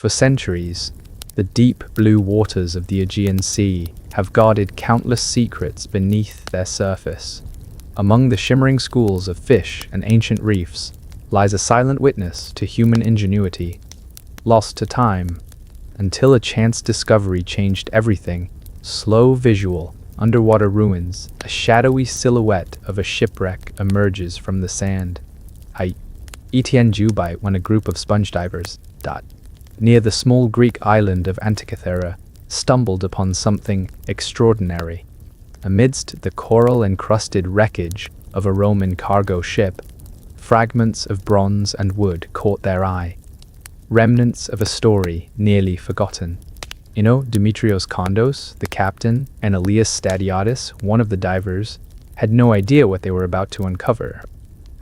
For centuries, the deep blue waters of the Aegean Sea have guarded countless secrets beneath their surface. Among the shimmering schools of fish and ancient reefs lies a silent witness to human ingenuity, lost to time, until a chance discovery changed everything. Slow visual, underwater ruins, a shadowy silhouette of a shipwreck emerges from the sand. Etienne Jubai, when a group of sponge divers, near the small Greek island of Antikythera, stumbled upon something extraordinary. Amidst the coral-encrusted wreckage of a Roman cargo ship, fragments of bronze and wood caught their eye. Remnants of a story nearly forgotten. Dimitrios Kondos, the captain, and Elias Stadiatis, one of the divers, had no idea what they were about to uncover.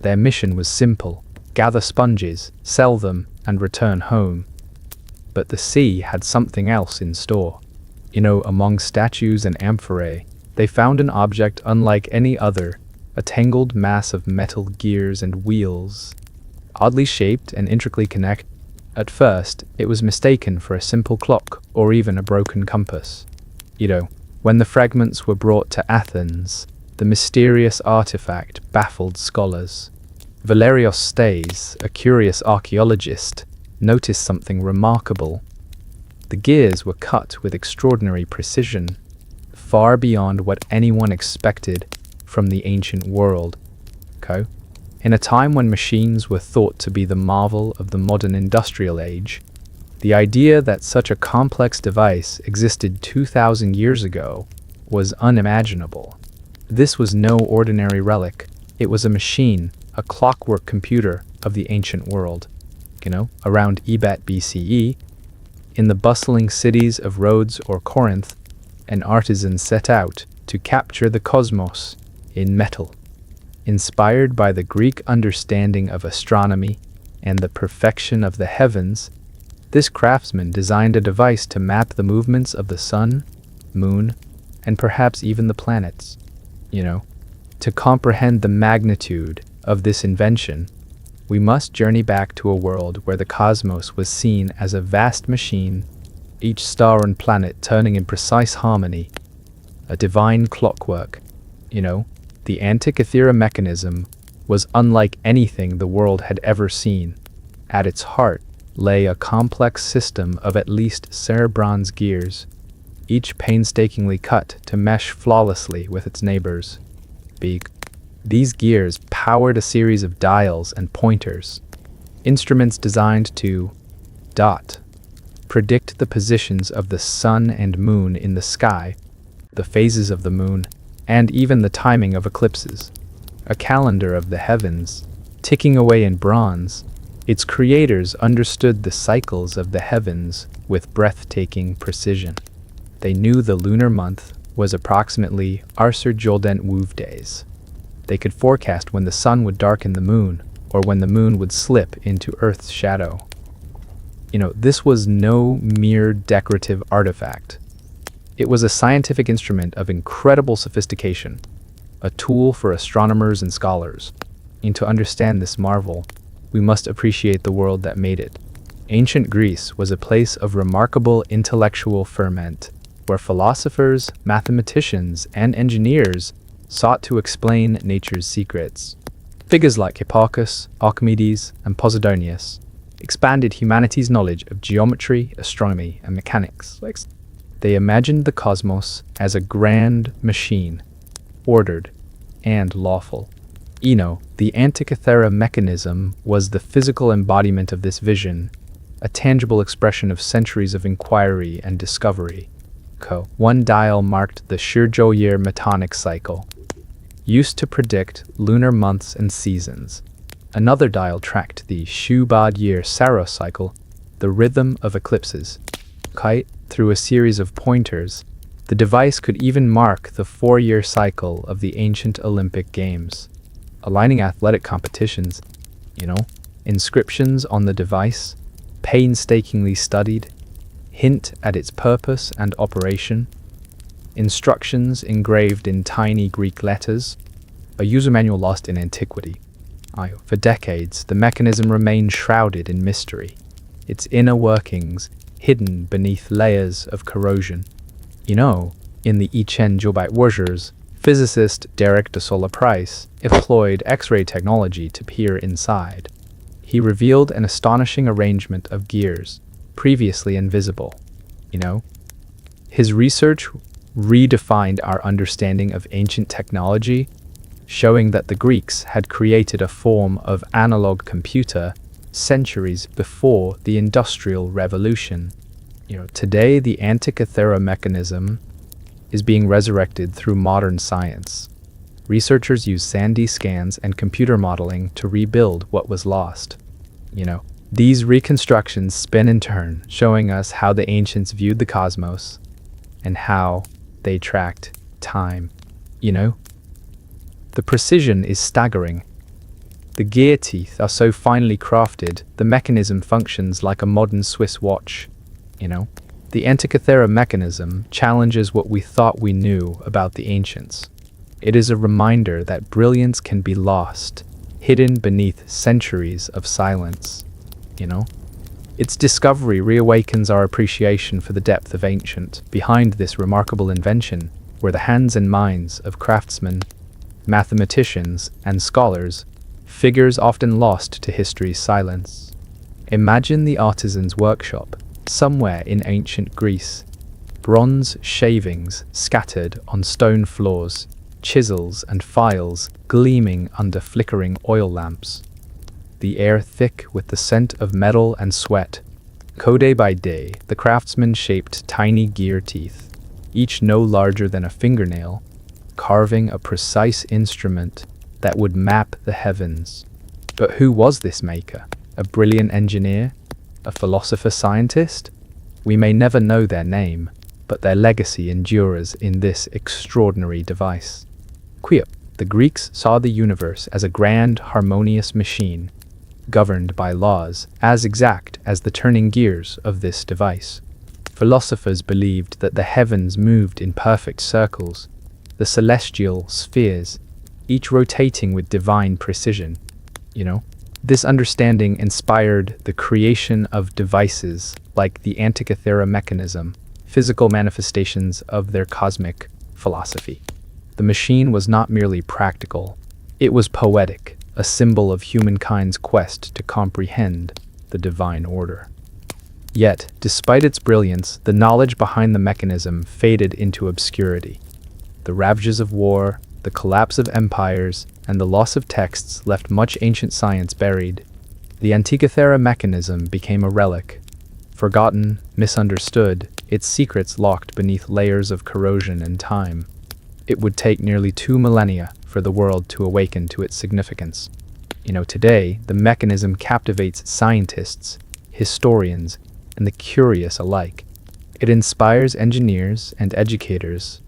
Their mission was simple: gather sponges, sell them, and return home. But the sea had something else in store. Among statues and amphorae, they found an object unlike any other, a tangled mass of metal gears and wheels, oddly shaped and intricately connected. At first, it was mistaken for a simple clock or even a broken compass. When the fragments were brought to Athens, the mysterious artifact baffled scholars. Valerios Stais, a curious archaeologist, noticed something remarkable. The gears were cut with extraordinary precision, far beyond what anyone expected from the ancient world. In a time when machines were thought to be the marvel of the modern industrial age, the idea that such a complex device existed 2,000 years ago was unimaginable. This was no ordinary relic. It was a machine, a clockwork computer of the ancient world. Around Ebet BCE, in the bustling cities of Rhodes or Corinth, an artisan set out to capture the cosmos in metal. Inspired by the Greek understanding of astronomy and the perfection of the heavens, this craftsman designed a device to map the movements of the sun, moon, and perhaps even the planets. To comprehend the magnitude of this invention, we must journey back to a world where the cosmos was seen as a vast machine, each star and planet turning in precise harmony, a divine clockwork. The Antikythera Mechanism was unlike anything the world had ever seen. At its heart lay a complex system of at least bronze gears, each painstakingly cut to mesh flawlessly with its neighbors. These gears powered a series of dials and pointers, instruments designed to predict the positions of the sun and moon in the sky, the phases of the moon, and even the timing of eclipses. A calendar of the heavens, ticking away in bronze, its creators understood the cycles of the heavens with breathtaking precision. They knew the lunar month was approximately Arsur Jolden Wuv days. They could forecast when the sun would darken the moon, or when the moon would slip into Earth's shadow. This was no mere decorative artifact. It was a scientific instrument of incredible sophistication, a tool for astronomers and scholars. And to understand this marvel, we must appreciate the world that made it. Ancient Greece was a place of remarkable intellectual ferment, where philosophers, mathematicians, and engineers sought to explain nature's secrets. Figures like Hipparchus, Archimedes, and Posidonius expanded humanity's knowledge of geometry, astronomy, and mechanics. They imagined the cosmos as a grand machine, ordered and lawful. The Antikythera Mechanism was the physical embodiment of this vision, a tangible expression of centuries of inquiry and discovery. One dial marked the Shirjo-year metonic cycle, used to predict lunar months and seasons. Another dial tracked the Shubad-year Saros cycle, the rhythm of eclipses. Through a series of pointers, the device could even mark the 4-year cycle of the ancient Olympic Games, aligning athletic competitions. Inscriptions on the device, painstakingly studied, hint at its purpose and operation. Instructions engraved in tiny Greek letters, a user manual lost in antiquity. For decades, the mechanism remained shrouded in mystery. its inner workings hidden beneath layers of corrosion. In the Ichen Jobite Wurgers, physicist Derek de Sola Price employed X-ray technology to peer inside. He revealed an astonishing arrangement of gears, previously invisible. His research redefined our understanding of ancient technology, showing that the Greeks had created a form of analog computer centuries before the Industrial Revolution. Today the Antikythera Mechanism is being resurrected through modern science. Researchers use sandy scans and computer modeling to rebuild what was lost. These reconstructions spin in turn, showing us how the ancients viewed the cosmos and how they tracked time. The precision is staggering. The gear teeth are so finely crafted, the mechanism functions like a modern Swiss watch. The Antikythera Mechanism challenges what we thought we knew about the ancients. It is a reminder that brilliance can be lost, hidden beneath centuries of silence. Its discovery reawakens our appreciation for the depth of ancient. Behind this remarkable invention were the hands and minds of craftsmen, mathematicians, and scholars, figures often lost to history's silence. Imagine the artisan's workshop, somewhere in ancient Greece. Bronze shavings scattered on stone floors, chisels and files gleaming under flickering oil lamps. The air thick with the scent of metal and sweat. Day by day, the craftsman shaped tiny gear teeth, each no larger than a fingernail, carving a precise instrument that would map the heavens. But who was this maker? A brilliant engineer? A philosopher-scientist? We may never know their name, but their legacy endures in this extraordinary device. The Greeks saw the universe as a grand, harmonious machine, governed by laws as exact as the turning gears of this device. Philosophers believed that the heavens moved in perfect circles, the celestial spheres, each rotating with divine precision. This understanding inspired the creation of devices like the Antikythera Mechanism, physical manifestations of their cosmic philosophy. The machine was not merely practical, it was poetic, a symbol of humankind's quest to comprehend the divine order. Yet, despite its brilliance, the knowledge behind the mechanism faded into obscurity. The ravages of war, the collapse of empires, and the loss of texts left much ancient science buried. The Antikythera Mechanism became a relic, forgotten, misunderstood, its secrets locked beneath layers of corrosion and time. It would take nearly 2 millennia for the world to awaken to its significance. Today, the mechanism captivates scientists, historians, and the curious alike. It inspires engineers and educators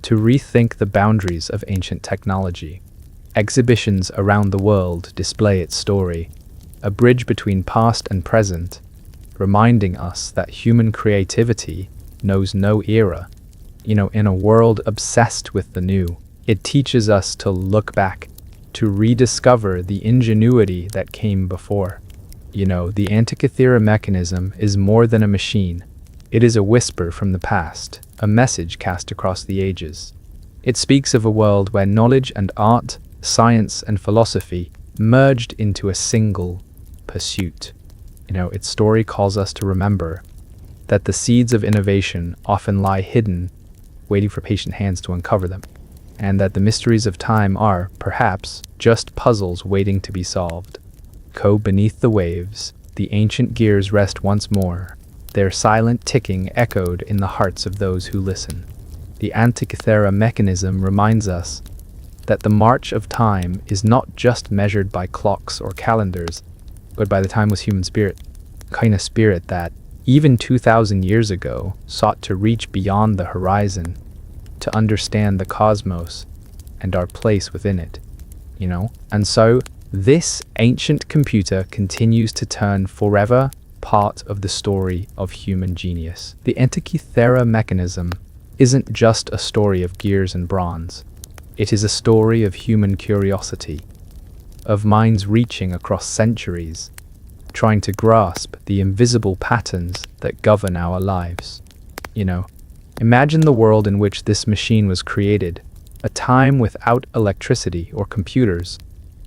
to rethink the boundaries of ancient technology. Exhibitions around the world display its story, a bridge between past and present, reminding us that human creativity knows no era. In a world obsessed with the new, it teaches us to look back, to rediscover the ingenuity that came before. The Antikythera Mechanism is more than a machine. It is a whisper from the past, a message cast across the ages. It speaks of a world where knowledge and art, science and philosophy merged into a single pursuit. Its story calls us to remember that the seeds of innovation often lie hidden, waiting for patient hands to uncover them, and that the mysteries of time are, perhaps, just puzzles waiting to be solved. Beneath the waves, the ancient gears rest once more, their silent ticking echoed in the hearts of those who listen. The Antikythera Mechanism reminds us that the march of time is not just measured by clocks or calendars, but by the timeless human spirit, kind of spirit that, even 2,000 years ago, sought to reach beyond the horizon, to understand the cosmos and our place within it. And so, this ancient computer continues to turn forever part of the story of human genius. The Antikythera Mechanism isn't just a story of gears and bronze. It is a story of human curiosity, of minds reaching across centuries trying to grasp the invisible patterns that govern our lives. Imagine the world in which this machine was created, a time without electricity or computers,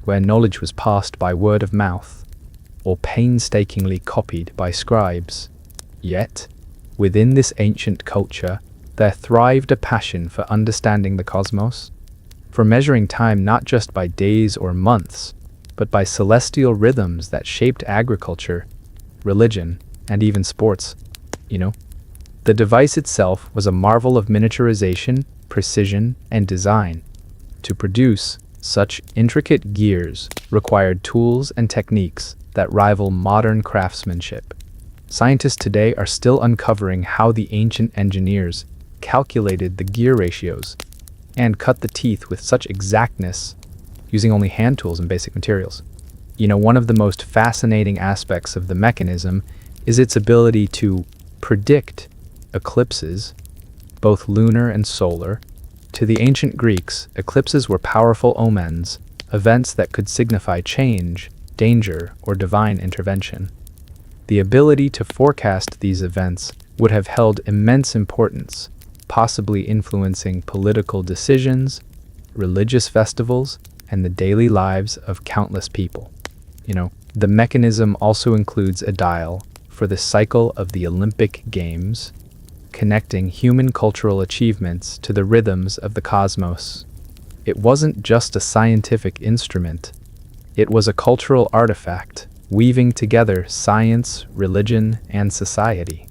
where knowledge was passed by word of mouth, or painstakingly copied by scribes. Yet, within this ancient culture, there thrived a passion for understanding the cosmos, for measuring time not just by days or months, but by celestial rhythms that shaped agriculture, religion, and even sports. The device itself was a marvel of miniaturization, precision, and design. To produce such intricate gears required tools and techniques that rival modern craftsmanship. Scientists today are still uncovering how the ancient engineers calculated the gear ratios and cut the teeth with such exactness using only hand tools and basic materials. One of the most fascinating aspects of the mechanism is its ability to predict eclipses, both lunar and solar. To the ancient Greeks, eclipses were powerful omens, events that could signify change, danger, or divine intervention. The ability to forecast these events would have held immense importance, possibly influencing political decisions, religious festivals, and the daily lives of countless people. The mechanism also includes a dial for the cycle of the Olympic Games, connecting human cultural achievements to the rhythms of the cosmos. It wasn't just a scientific instrument, it was a cultural artifact, weaving together science, religion, and society.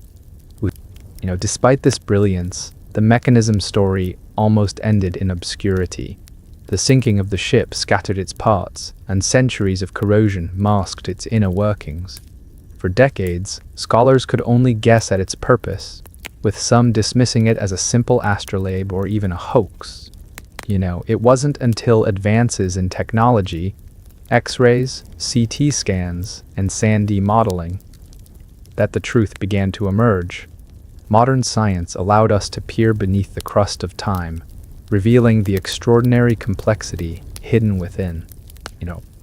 Despite this brilliance, the mechanism story almost ended in obscurity. The sinking of the ship scattered its parts, and centuries of corrosion masked its inner workings. For decades, scholars could only guess at its purpose, with some dismissing it as a simple astrolabe or even a hoax. It wasn't until advances in technology, X-rays, CT scans, and SAN-D modeling, that the truth began to emerge. Modern science allowed us to peer beneath the crust of time, revealing the extraordinary complexity hidden within.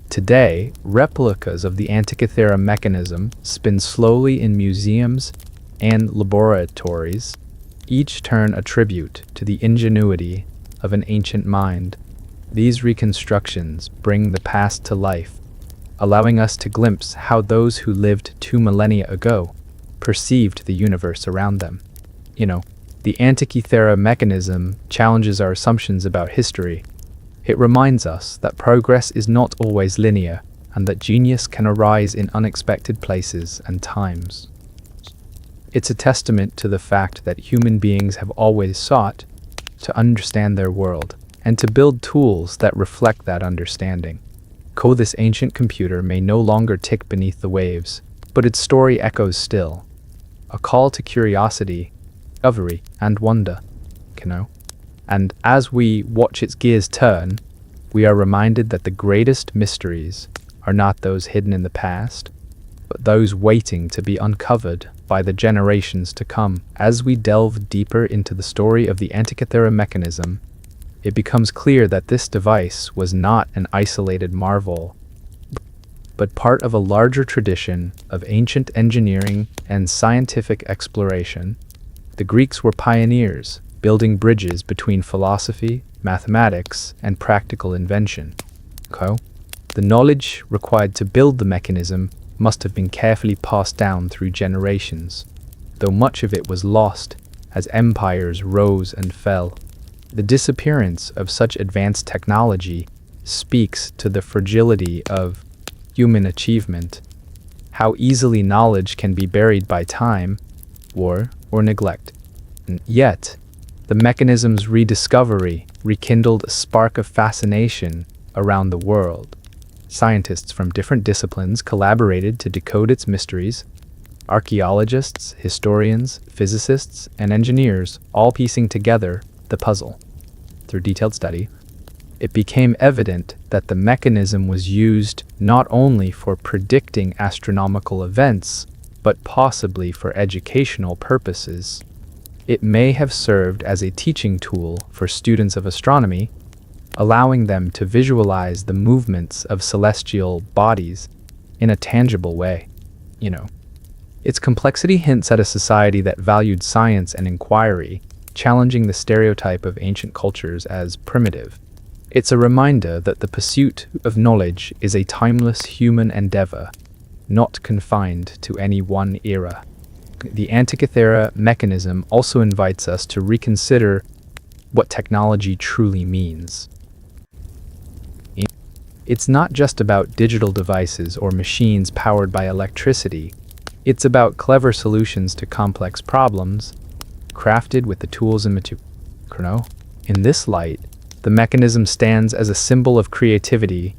Today, replicas of the Antikythera mechanism spin slowly in museums and laboratories, each turn a tribute to the ingenuity of an ancient mind. These reconstructions bring the past to life, allowing us to glimpse how those who lived 2 millennia ago perceived the universe around them. The Antikythera mechanism challenges our assumptions about history. It reminds us that progress is not always linear, and that genius can arise in unexpected places and times. It's a testament to the fact that human beings have always sought to understand their world, and to build tools that reflect that understanding. This ancient computer may no longer tick beneath the waves, but its story echoes still. A call to curiosity, discovery, and wonder. And as we watch its gears turn, we are reminded that the greatest mysteries are not those hidden in the past, but those waiting to be uncovered by the generations to come. As we delve deeper into the story of the Antikythera mechanism, it becomes clear that this device was not an isolated marvel, but part of a larger tradition of ancient engineering and scientific exploration. The Greeks were pioneers, building bridges between philosophy, mathematics, and practical invention. The knowledge required to build the mechanism must have been carefully passed down through generations, though much of it was lost as empires rose and fell. The disappearance of such advanced technology speaks to the fragility of human achievement, how easily knowledge can be buried by time, war, or neglect. And yet, the mechanism's rediscovery rekindled a spark of fascination around the world. Scientists from different disciplines collaborated to decode its mysteries. Archaeologists, historians, physicists, and engineers all piecing together the puzzle. Through detailed study, it became evident that the mechanism was used not only for predicting astronomical events, but possibly for educational purposes. It may have served as a teaching tool for students of astronomy, allowing them to visualize the movements of celestial bodies in a tangible way. you know. Its complexity hints at a society that valued science and inquiry, challenging the stereotype of ancient cultures as primitive. It's a reminder that the pursuit of knowledge is a timeless human endeavor, not confined to any one era. The Antikythera Mechanism also invites us to reconsider what technology truly means. It's not just about digital devices or machines powered by electricity. It's about clever solutions to complex problems, crafted with the tools and materials. In this light, the mechanism stands as a symbol of creativity,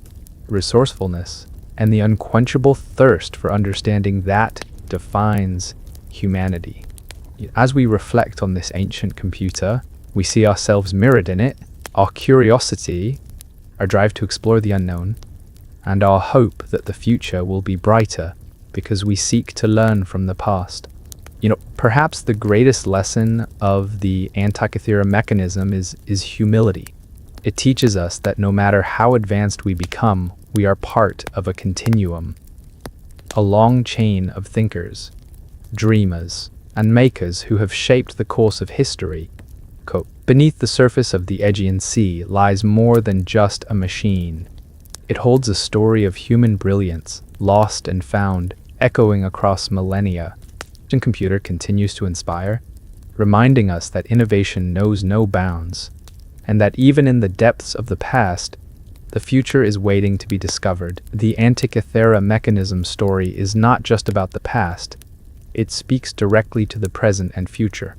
resourcefulness, and the unquenchable thirst for understanding that defines humanity. As we reflect on this ancient computer, we see ourselves mirrored in it, our curiosity, our drive to explore the unknown, and our hope that the future will be brighter because we seek to learn from the past. Perhaps the greatest lesson of the Antikythera Mechanism is humility. It teaches us that no matter how advanced we become, we are part of a continuum, a long chain of thinkers, dreamers, and makers who have shaped the course of history. Beneath the surface of the Aegean Sea lies more than just a machine. It holds a story of human brilliance, lost and found, echoing across millennia. The computer continues to inspire, reminding us that innovation knows no bounds, and that even in the depths of the past, the future is waiting to be discovered. The Antikythera Mechanism story is not just about the past, it speaks directly to the present and future.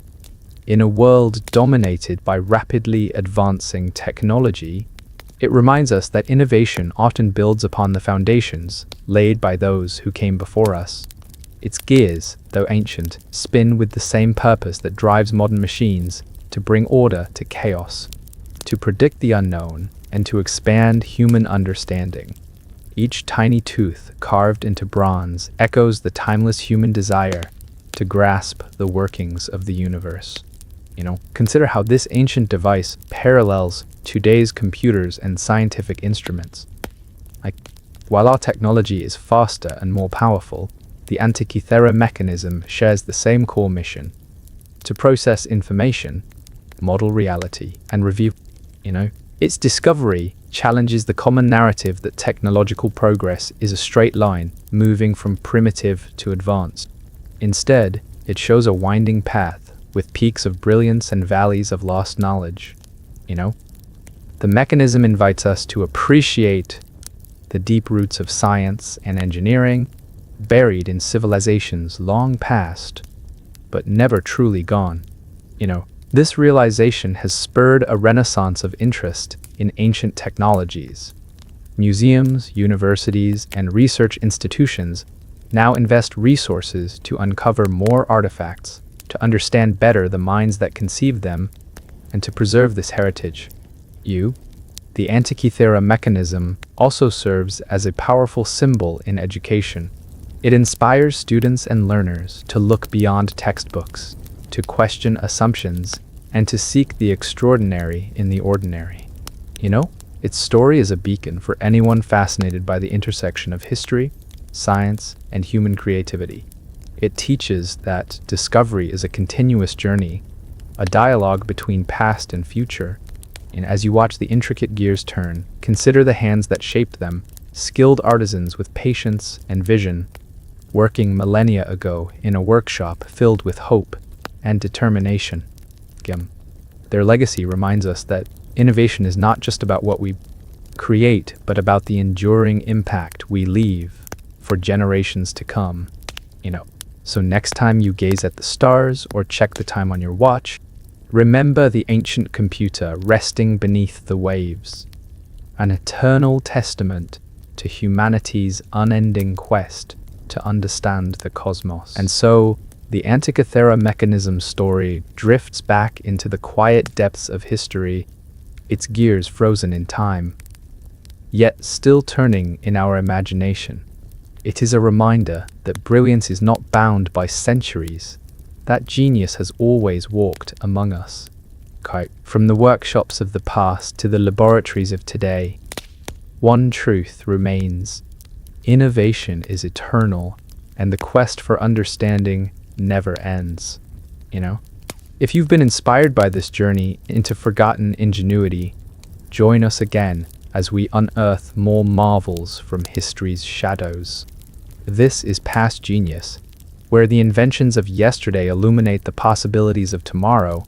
In a world dominated by rapidly advancing technology, it reminds us that innovation often builds upon the foundations laid by those who came before us. Its gears, though ancient, spin with the same purpose that drives modern machines: to bring order to chaos, to predict the unknown, and to expand human understanding. Each tiny tooth carved into bronze echoes the timeless human desire to grasp the workings of the universe. Consider how this ancient device parallels today's computers and scientific instruments. While our technology is faster and more powerful, the Antikythera Mechanism shares the same core mission: to process information, model reality, and review. Its discovery challenges the common narrative that technological progress is a straight line, moving from primitive to advanced. Instead, it shows a winding path, with peaks of brilliance and valleys of lost knowledge. The mechanism invites us to appreciate the deep roots of science and engineering, buried in civilizations long past, but never truly gone. This realization has spurred a renaissance of interest in ancient technologies. Museums, universities, and research institutions now invest resources to uncover more artifacts, to understand better the minds that conceived them, and to preserve this heritage. The Antikythera Mechanism also serves as a powerful symbol in education. It inspires students and learners to look beyond textbooks, to question assumptions, and to seek the extraordinary in the ordinary. Its story is a beacon for anyone fascinated by the intersection of history, science, and human creativity. It teaches that discovery is a continuous journey, a dialogue between past and future. And as you watch the intricate gears turn, consider the hands that shaped them, skilled artisans with patience and vision, working millennia ago in a workshop filled with hope and determination. Their legacy reminds us that innovation is not just about what we create, but about the enduring impact we leave for generations to come. So next time you gaze at the stars or check the time on your watch, remember the ancient computer resting beneath the waves, an eternal testament to humanity's unending quest to understand the cosmos. And so, the Antikythera Mechanism story drifts back into the quiet depths of history, its gears frozen in time, yet still turning in our imagination. It is a reminder that brilliance is not bound by centuries, that genius has always walked among us. From the workshops of the past to the laboratories of today, one truth remains: innovation is eternal and the quest for understanding never ends, you know? If you've been inspired by this journey into forgotten ingenuity, join us again as we unearth more marvels from history's shadows. This is Past Genius, where the inventions of yesterday illuminate the possibilities of tomorrow